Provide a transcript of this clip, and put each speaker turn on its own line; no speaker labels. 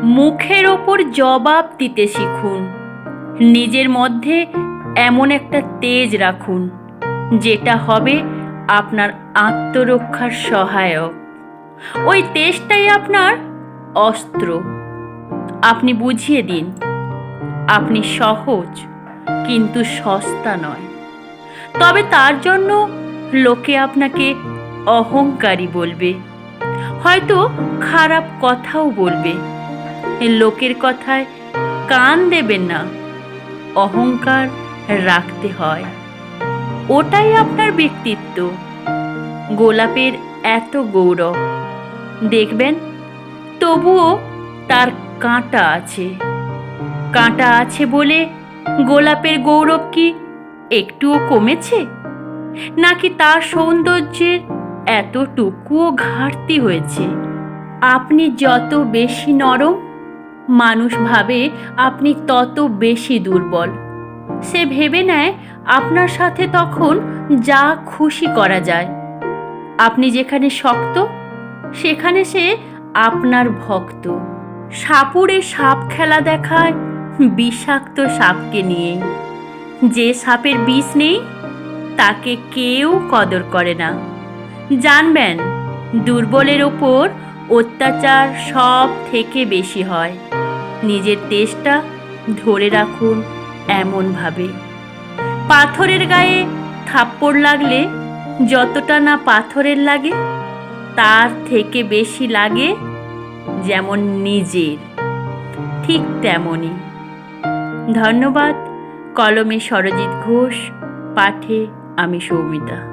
মুখের ওপর জবাব দিতে শিখুন। নিজের মধ্যে এমন একটা তেজ রাখুন যেটা হবে আপনার আত্মরক্ষার সহায়ক। ওই তেজটাই আপনার অস্ত্র। আপনি বুঝিয়ে দিন আপনি সহজ কিন্তু সস্তা নয়। তবে তার জন্য লোকে আপনাকে অহংকারী বলবে, হয়তো খারাপ কথাও বলবে। লোকের কথায় কান দেবেন না। অহংকার রাখতে হয়, ওটাই আপনার ব্যক্তিত্ব। গোলাপের এত গৌরব দেখবেন, তবুও তার কাঁটা আছে। কাঁটা আছে বলে গোলাপের গৌরব কি একটুও কমেছে? নাকি তার সৌন্দর্যের এতটুকুও ঘাটতি হয়েছে? আপনি যত বেশি নরম, মানুষ ভাবে আপনি তত বেশি দুর্বল। সে ভেবে নেয় আপনার সাথে তখন যা খুশি করা যায়। আপনি যেখানে শক্ত, সেখানে সে আপনার ভক্ত। সাপুড়ে সাপ খেলা দেখায় বিষাক্ত সাপকে নিয়ে। যে সাপের বিষ নেই তাকে কেউ কদর করে না। জানবেন, দুর্বলের ওপর অত্যাচার সব থেকে বেশি হয়। নিজের তেজটা ধরে রাখুন এমনভাবে। পাথরের গায়ে থাপ্পড় লাগলে যতটা না পাথরের লাগে, তার থেকে বেশি লাগে যেমন নিজের। ঠিক তেমনই। ধন্যবাদ। কলমে সরজিৎ ঘোষ, পাঠে আমি সৌমিতা।